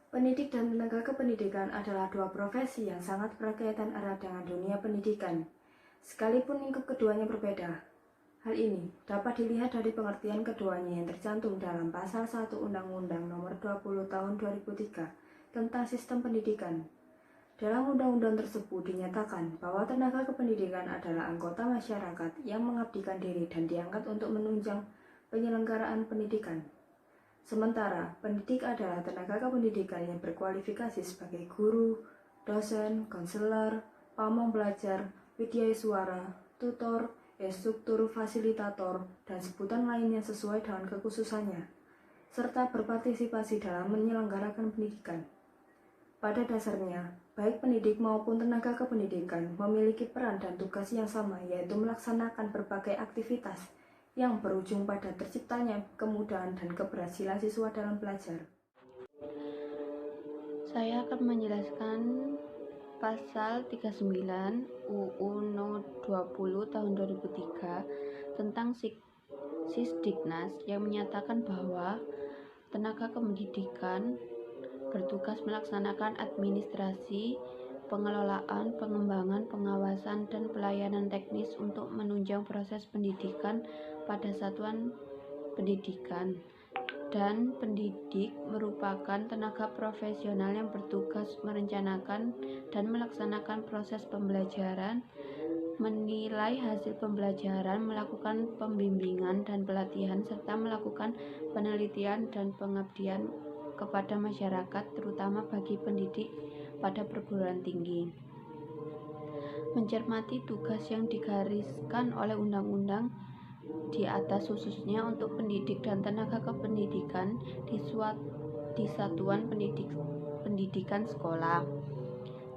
Pendidik dan tenaga kependidikan adalah dua profesi yang sangat berkaitan erat dengan dunia pendidikan, sekalipun lingkup keduanya berbeda. Hal ini dapat dilihat dari pengertian keduanya yang tercantum dalam Pasal 1 Undang-Undang Nomor 20 Tahun 2003 tentang Sistem Pendidikan. Dalam undang-undang tersebut dinyatakan bahwa tenaga kependidikan adalah anggota masyarakat yang mengabdikan diri dan diangkat untuk menunjang penyelenggaraan pendidikan. Sementara, pendidik adalah tenaga kependidikan yang berkualifikasi sebagai guru, dosen, konselor, pamong belajar, widyaswara, tutor, instruktur, fasilitator, dan sebutan lainnya sesuai dengan kekhususannya, serta berpartisipasi dalam menyelenggarakan pendidikan. Pada dasarnya, baik pendidik maupun tenaga kependidikan memiliki peran dan tugas yang sama, yaitu melaksanakan berbagai aktivitas yang berujung pada terciptanya kemudahan dan keberhasilan siswa dalam belajar. Saya akan menjelaskan Pasal 39 UU No 20 tahun 2003 tentang Sisdiknas yang menyatakan bahwa tenaga kependidikan bertugas melaksanakan administrasi, pengelolaan, pengembangan, pengawasan, dan pelayanan teknis untuk menunjang proses pendidikan pada satuan pendidikan. Dan pendidik merupakan tenaga profesional yang bertugas merencanakan dan melaksanakan proses pembelajaran, menilai hasil pembelajaran, melakukan pembimbingan dan pelatihan, serta melakukan penelitian dan pengabdian kepada masyarakat, terutama bagi pendidik pada perguruan tinggi. Mencermati tugas yang digariskan oleh undang-undang di atas, khususnya untuk pendidik dan tenaga kependidikan di satuan pendidikan sekolah.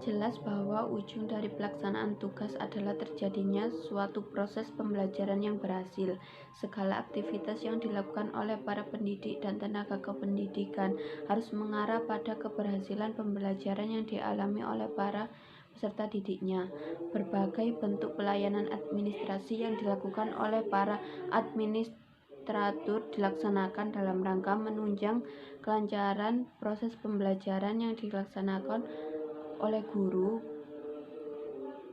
Jelas bahwa ujung dari pelaksanaan tugas adalah terjadinya suatu proses pembelajaran yang berhasil. Segala aktivitas yang dilakukan oleh para pendidik dan tenaga kependidikan harus mengarah pada keberhasilan pembelajaran yang dialami oleh para peserta didiknya. Berbagai bentuk pelayanan administrasi yang dilakukan oleh para administratur dilaksanakan dalam rangka menunjang kelancaran proses pembelajaran yang dilaksanakan oleh guru,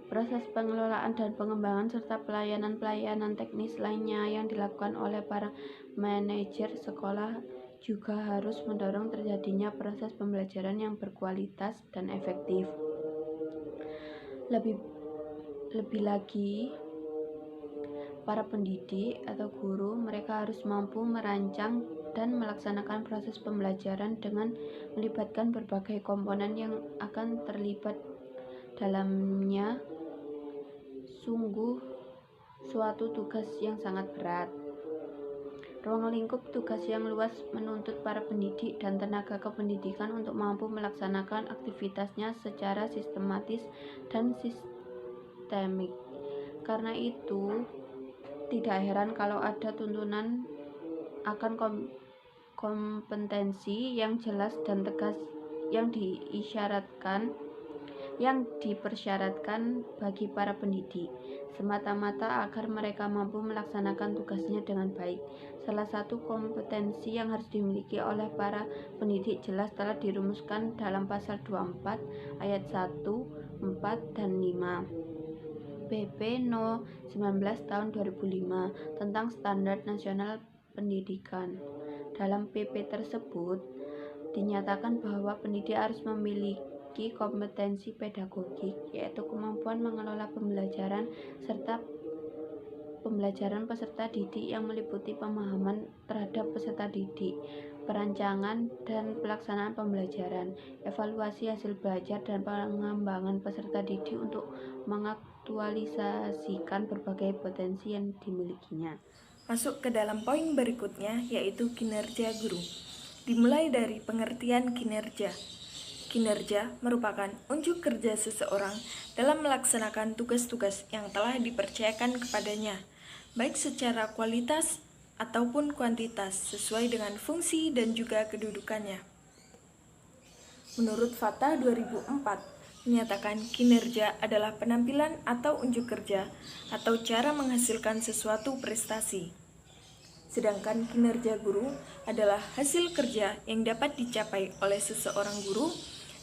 proses pengelolaan dan pengembangan, serta pelayanan-pelayanan teknis lainnya yang dilakukan oleh para manajer sekolah juga harus mendorong terjadinya proses pembelajaran yang berkualitas dan efektif. Lebih lagi, para pendidik atau guru, mereka harus mampu merancang dan melaksanakan proses pembelajaran dengan melibatkan berbagai komponen yang akan terlibat dalamnya. Sungguh suatu tugas yang sangat berat. Ruang lingkup tugas yang luas menuntut para pendidik dan tenaga kependidikan untuk mampu melaksanakan aktivitasnya secara sistematis dan sistemik. Karena itu, tidak heran kalau ada tuntunan akan kompetensi yang jelas dan tegas yang dipersyaratkan bagi para pendidik, semata-mata agar mereka mampu melaksanakan tugasnya dengan baik. Salah satu kompetensi yang harus dimiliki oleh para pendidik jelas telah dirumuskan dalam Pasal 24 ayat 1, 4, dan 5 PP No 19 tahun 2005 tentang Standar Nasional Pendidikan. Dalam PP tersebut dinyatakan bahwa pendidik harus memiliki kompetensi pedagogik, yaitu kemampuan mengelola pembelajaran serta pembelajaran peserta didik yang meliputi pemahaman terhadap peserta didik, perancangan dan pelaksanaan pembelajaran, evaluasi hasil belajar, dan pengembangan peserta didik untuk mengaktualisasikan berbagai potensi yang dimilikinya. Masuk ke dalam poin berikutnya, yaitu kinerja guru. Dimulai dari pengertian kinerja. Kinerja merupakan unjuk kerja seseorang dalam melaksanakan tugas-tugas yang telah dipercayakan kepadanya, baik secara kualitas ataupun kuantitas, sesuai dengan fungsi dan juga kedudukannya. Menurut Fatah 2004, menyatakan kinerja adalah penampilan atau unjuk kerja atau cara menghasilkan sesuatu prestasi. Sedangkan kinerja guru adalah hasil kerja yang dapat dicapai oleh seseorang guru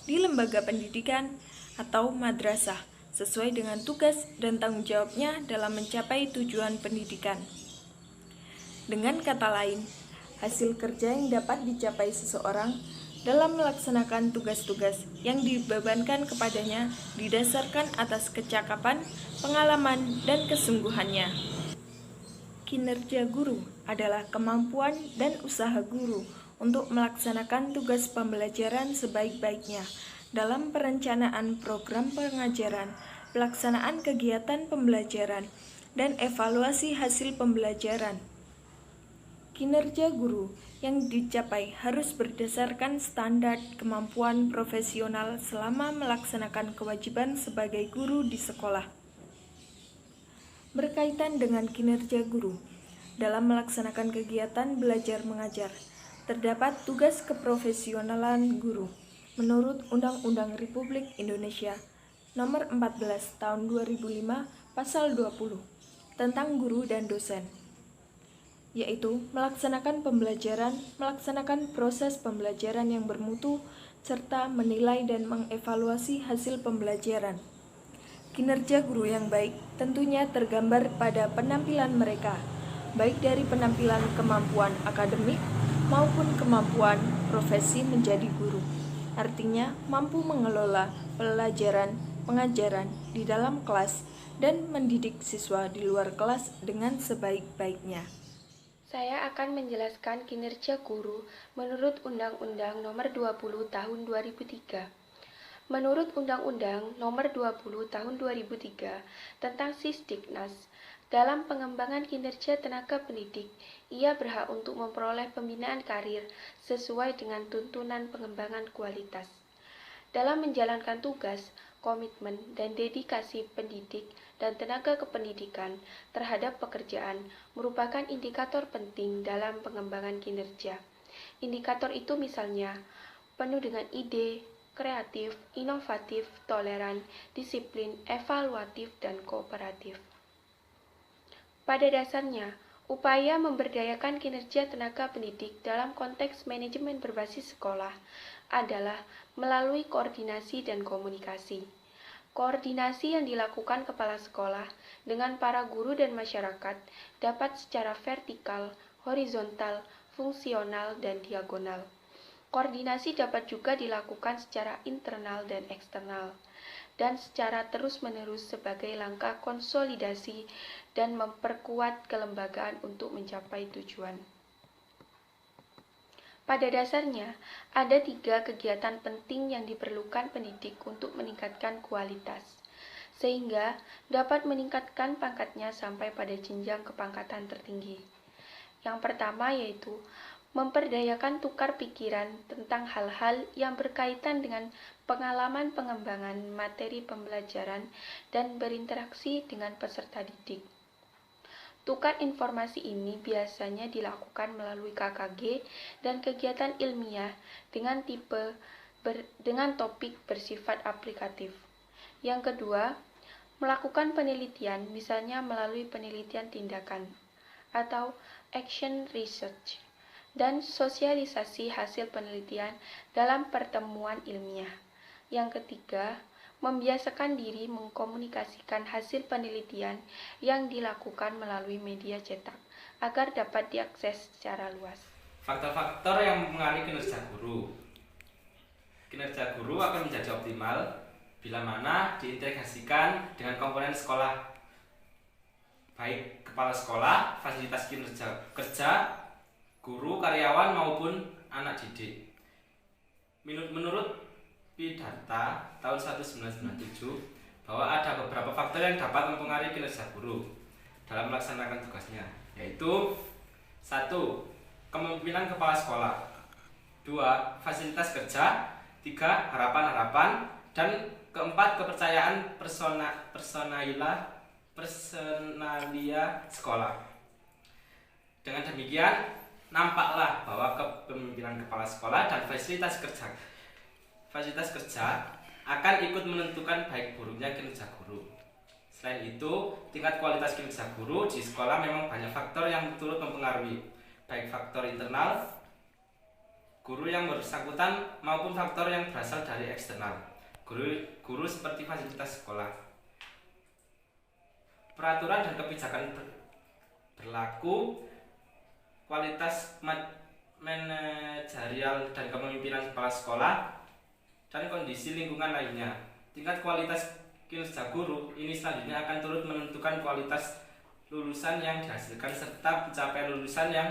di lembaga pendidikan atau madrasah sesuai dengan tugas dan tanggung jawabnya dalam mencapai tujuan pendidikan. Dengan kata lain, hasil kerja yang dapat dicapai seseorang dalam melaksanakan tugas-tugas yang dibebankan kepadanya didasarkan atas kecakapan, pengalaman, dan kesungguhannya. Kinerja guru adalah kemampuan dan usaha guru untuk melaksanakan tugas pembelajaran sebaik-baiknya dalam perencanaan program pengajaran, pelaksanaan kegiatan pembelajaran, dan evaluasi hasil pembelajaran. Kinerja guru yang dicapai harus berdasarkan standar kemampuan profesional selama melaksanakan kewajiban sebagai guru di sekolah. Berkaitan dengan kinerja guru, dalam melaksanakan kegiatan belajar mengajar, terdapat tugas keprofesionalan guru menurut Undang-Undang Republik Indonesia Nomor 14 Tahun 2005 Pasal 20 tentang guru dan dosen, yaitu melaksanakan pembelajaran, melaksanakan proses pembelajaran yang bermutu, serta menilai dan mengevaluasi hasil pembelajaran. Kinerja guru yang baik tentunya tergambar pada penampilan mereka, baik dari penampilan kemampuan akademik maupun kemampuan profesi menjadi guru. Artinya, mampu mengelola pelajaran pengajaran di dalam kelas dan mendidik siswa di luar kelas dengan sebaik-baiknya. Saya akan menjelaskan kinerja guru menurut Undang-Undang Nomor 20 Tahun 2003. Menurut Undang-Undang Nomor 20 Tahun 2003 tentang Sisdiknas, dalam pengembangan kinerja tenaga pendidik, ia berhak untuk memperoleh pembinaan karir sesuai dengan tuntunan pengembangan kualitas. Dalam menjalankan tugas, komitmen, dan dedikasi pendidik dan tenaga kependidikan terhadap pekerjaan merupakan indikator penting dalam pengembangan kinerja. Indikator itu misalnya penuh dengan ide, kreatif, inovatif, toleran, disiplin, evaluatif, dan kooperatif. Pada dasarnya, upaya memberdayakan kinerja tenaga pendidik dalam konteks manajemen berbasis sekolah adalah melalui koordinasi dan komunikasi. Koordinasi yang dilakukan kepala sekolah dengan para guru dan masyarakat dapat secara vertikal, horizontal, fungsional, dan diagonal. Koordinasi dapat juga dilakukan secara internal dan eksternal, dan secara terus-menerus sebagai langkah konsolidasi dan memperkuat kelembagaan untuk mencapai tujuan. Pada dasarnya, ada 3 kegiatan penting yang diperlukan pendidik untuk meningkatkan kualitas, sehingga dapat meningkatkan pangkatnya sampai pada jenjang kepangkatan tertinggi. Yang pertama yaitu memperdayakan tukar pikiran tentang hal-hal yang berkaitan dengan pengalaman pengembangan materi pembelajaran dan berinteraksi dengan peserta didik. Tukar informasi ini biasanya dilakukan melalui KKG dan kegiatan ilmiah dengan topik bersifat aplikatif. Yang kedua, melakukan penelitian, misalnya melalui penelitian tindakan atau action research, dan sosialisasi hasil penelitian dalam pertemuan ilmiah. Yang ketiga, membiasakan diri mengkomunikasikan hasil penelitian yang dilakukan melalui media cetak agar dapat diakses secara luas. Faktor-faktor yang mempengaruhi kinerja guru. Kinerja guru akan menjadi optimal bila mana diintegrasikan dengan komponen sekolah, baik kepala sekolah, fasilitas kinerja kerja, guru, karyawan maupun anak didik. Menurut Pidata tahun 1997 bahwa ada beberapa faktor yang dapat mempengaruhi kinerja guru dalam melaksanakan tugasnya, yaitu 1. Kepemimpinan kepala sekolah, 2. Fasilitas kerja, 3. Harapan-harapan, dan 4. Kepercayaan personalia sekolah. Dengan demikian, nampaklah bahwa kepemimpinan kepala sekolah dan fasilitas kerja akan ikut menentukan baik buruknya kinerja guru. Selain itu, tingkat kualitas kinerja guru di sekolah memang banyak faktor yang turut mempengaruhi. baik faktor internal guru yang bersangkutan maupun faktor yang berasal dari eksternal guru seperti fasilitas sekolah. Peraturan dan kebijakan berlaku, kualitas manajerial dan kepemimpinan kepala sekolah, dan kondisi lingkungan lainnya. Tingkat kualitas kinerja guru ini selanjutnya akan turut menentukan kualitas lulusan yang dihasilkan serta pencapaian lulusan yang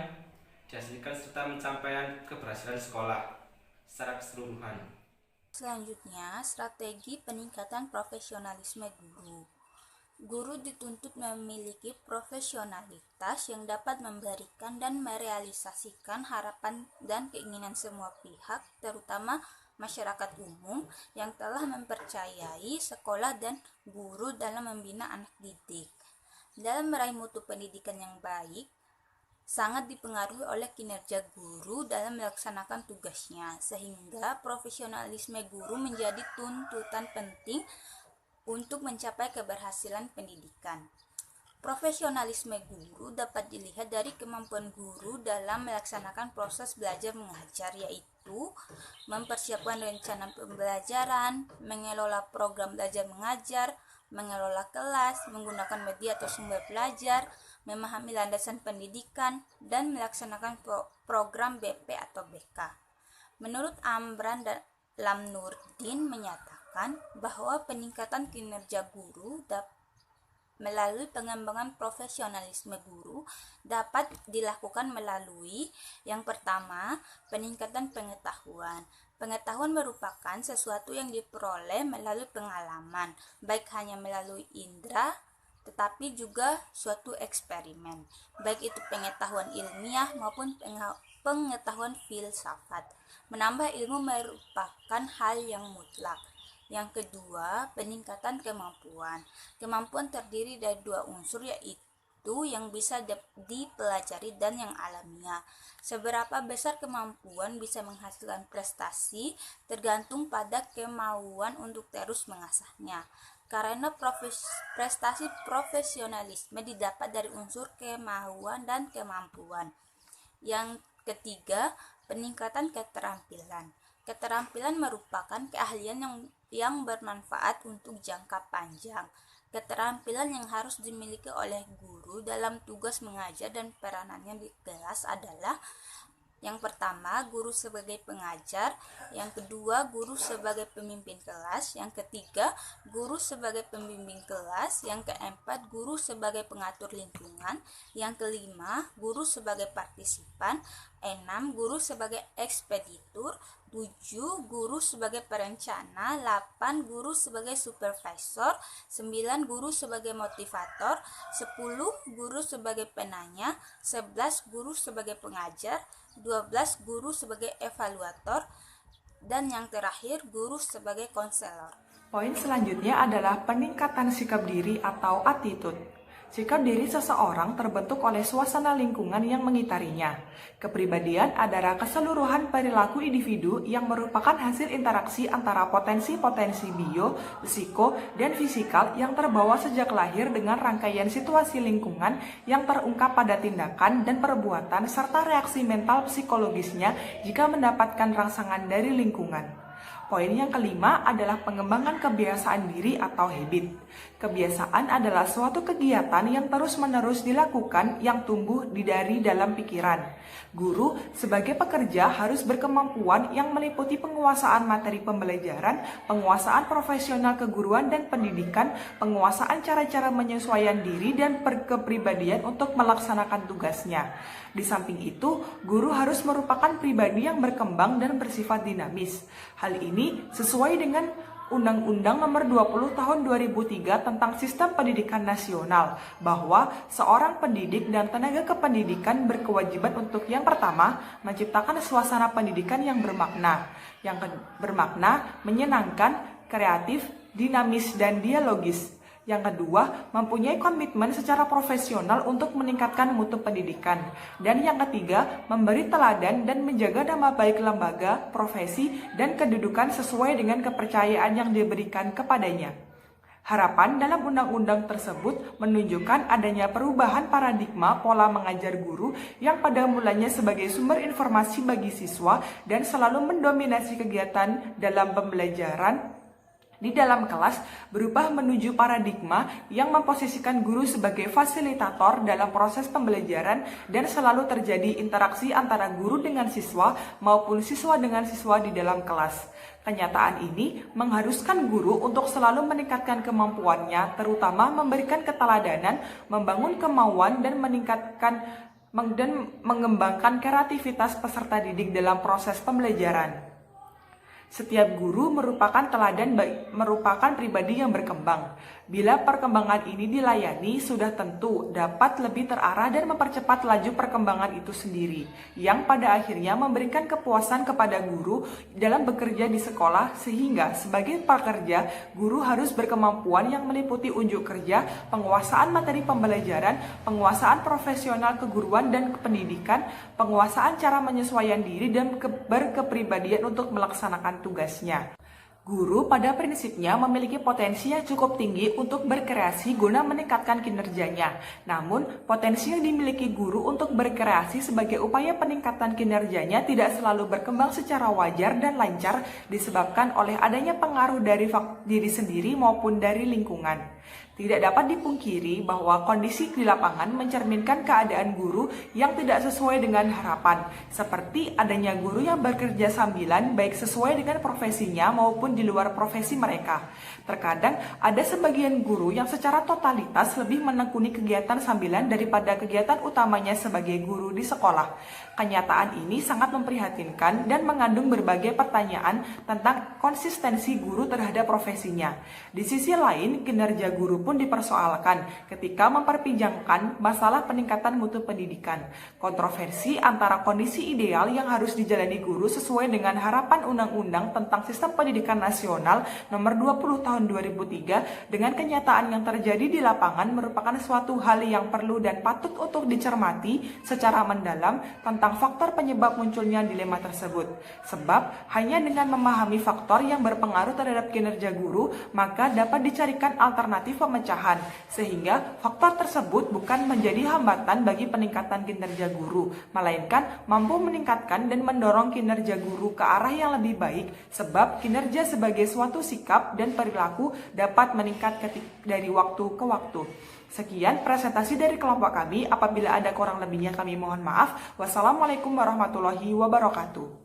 dihasilkan serta pencapaian keberhasilan sekolah secara keseluruhan. Selanjutnya, strategi peningkatan profesionalisme guru. Guru dituntut memiliki profesionalitas yang dapat memberikan dan merealisasikan harapan dan keinginan semua pihak, terutama masyarakat umum yang telah mempercayai sekolah dan guru dalam membina anak didik. Dalam meraih mutu pendidikan yang baik, sangat dipengaruhi oleh kinerja guru dalam melaksanakan tugasnya, sehingga profesionalisme guru menjadi tuntutan penting untuk mencapai keberhasilan pendidikan. Profesionalisme guru dapat dilihat dari kemampuan guru dalam melaksanakan proses belajar mengajar, yaitu mempersiapkan rencana pembelajaran, mengelola program belajar mengajar, mengelola kelas, menggunakan media atau sumber belajar, memahami landasan pendidikan, dan melaksanakan program BP atau BK. Menurut Amran dan Lamnurdin menyatakan bahwa peningkatan kinerja guru melalui pengembangan profesionalisme guru dapat dilakukan melalui yang pertama, peningkatan pengetahuan. Pengetahuan merupakan sesuatu yang diperoleh melalui pengalaman, baik hanya melalui indera, tetapi juga suatu eksperimen, baik itu pengetahuan ilmiah maupun pengetahuan filsafat. Menambah ilmu merupakan hal yang mutlak. Yang kedua, peningkatan kemampuan. Kemampuan terdiri dari dua unsur, yaitu yang bisa dipelajari dan yang alamiah. Seberapa besar kemampuan bisa menghasilkan prestasi tergantung pada kemauan untuk terus mengasahnya. Karena prestasi profesionalisme didapat dari unsur kemauan dan kemampuan. Yang ketiga, peningkatan keterampilan. Keterampilan merupakan keahlian yang bermanfaat untuk jangka panjang. Keterampilan yang harus dimiliki oleh guru dalam tugas mengajar dan peranannya di kelas adalah: yang pertama, guru sebagai pengajar; yang kedua, guru sebagai pemimpin kelas; yang ketiga, guru sebagai pembimbing kelas; yang keempat, guru sebagai pengatur lingkungan; yang kelima, guru sebagai partisipan; 6, guru sebagai ekspeditur; 7, guru sebagai perencana; 8, guru sebagai supervisor; 9, guru sebagai motivator; 10, guru sebagai penanya; 11, guru sebagai pengajar; 12, guru sebagai evaluator; dan yang terakhir, guru sebagai konselor. Poin selanjutnya adalah peningkatan sikap diri atau attitude. Sikap diri seseorang terbentuk oleh suasana lingkungan yang mengitarinya. Kepribadian adalah keseluruhan perilaku individu yang merupakan hasil interaksi antara potensi-potensi bio, psiko, dan fisikal yang terbawa sejak lahir dengan rangkaian situasi lingkungan yang terungkap pada tindakan dan perbuatan serta reaksi mental psikologisnya jika mendapatkan rangsangan dari lingkungan. Poin yang kelima adalah pengembangan kebiasaan diri atau habit. Kebiasaan adalah suatu kegiatan yang terus-menerus dilakukan yang tumbuh dari dalam pikiran. Guru sebagai pekerja harus berkemampuan yang meliputi penguasaan materi pembelajaran, penguasaan profesional keguruan dan pendidikan, penguasaan cara-cara menyesuaikan diri dan kepribadian untuk melaksanakan tugasnya. Di samping itu, guru harus merupakan pribadi yang berkembang dan bersifat dinamis. Hal ini sesuai dengan Undang-Undang Nomor 20 Tahun 2003 tentang Sistem Pendidikan Nasional, bahwa seorang pendidik dan tenaga kependidikan berkewajiban untuk yang pertama, menciptakan suasana pendidikan yang bermakna, menyenangkan, kreatif, dinamis, dan dialogis. Yang kedua, mempunyai komitmen secara profesional untuk meningkatkan mutu pendidikan. Dan yang ketiga, memberi teladan dan menjaga nama baik lembaga, profesi, dan kedudukan sesuai dengan kepercayaan yang diberikan kepadanya. Harapan dalam undang-undang tersebut menunjukkan adanya perubahan paradigma pola mengajar guru yang pada mulanya sebagai sumber informasi bagi siswa dan selalu mendominasi kegiatan dalam pembelajaran di dalam kelas berubah menuju paradigma yang memposisikan guru sebagai fasilitator dalam proses pembelajaran dan selalu terjadi interaksi antara guru dengan siswa maupun siswa dengan siswa di dalam kelas. Kenyataan ini mengharuskan guru untuk selalu meningkatkan kemampuannya, terutama memberikan keteladanan, membangun kemauan dan mengembangkan kreativitas peserta didik dalam proses pembelajaran. Setiap guru merupakan merupakan pribadi yang berkembang. Bila perkembangan ini dilayani, sudah tentu dapat lebih terarah dan mempercepat laju perkembangan itu sendiri, yang pada akhirnya memberikan kepuasan kepada guru dalam bekerja di sekolah, sehingga sebagai pekerja, guru harus berkemampuan yang meliputi unjuk kerja, penguasaan materi pembelajaran, penguasaan profesional keguruan dan pendidikan, penguasaan cara menyesuaikan diri dan berkepribadian untuk melaksanakan tugasnya. Guru pada prinsipnya memiliki potensi yang cukup tinggi untuk berkreasi guna meningkatkan kinerjanya. Namun, potensi yang dimiliki guru untuk berkreasi sebagai upaya peningkatan kinerjanya tidak selalu berkembang secara wajar dan lancar disebabkan oleh adanya pengaruh dari diri sendiri maupun dari lingkungan. Tidak dapat dipungkiri bahwa kondisi di lapangan mencerminkan keadaan guru yang tidak sesuai dengan harapan, seperti adanya guru yang bekerja sambilan baik sesuai dengan profesinya maupun di luar profesi mereka. Terkadang ada sebagian guru yang secara totalitas lebih menekuni kegiatan sambilan daripada kegiatan utamanya sebagai guru di sekolah. Kenyataan ini sangat memprihatinkan dan mengandung berbagai pertanyaan tentang konsistensi guru terhadap profesinya. Di sisi lain, kinerja guru pun dipersoalkan ketika memperbincangkan masalah peningkatan mutu pendidikan. Kontroversi antara kondisi ideal yang harus dijalani guru sesuai dengan harapan Undang-Undang tentang Sistem Pendidikan Nasional Nomor 20 Tahun 2003 dengan kenyataan yang terjadi di lapangan merupakan suatu hal yang perlu dan patut untuk dicermati secara mendalam tentang faktor penyebab munculnya dilema tersebut. Sebab hanya dengan memahami faktor yang berpengaruh terhadap kinerja guru, maka dapat dicarikan alternatif pemecahan, sehingga faktor tersebut bukan menjadi hambatan bagi peningkatan kinerja guru, melainkan mampu meningkatkan dan mendorong kinerja guru ke arah yang lebih baik, sebab kinerja sebagai suatu sikap dan perilaku dapat meningkat dari waktu ke waktu. Sekian presentasi dari kelompok kami. Apabila ada kurang lebihnya kami mohon maaf. Wassalamualaikum warahmatullahi wabarakatuh.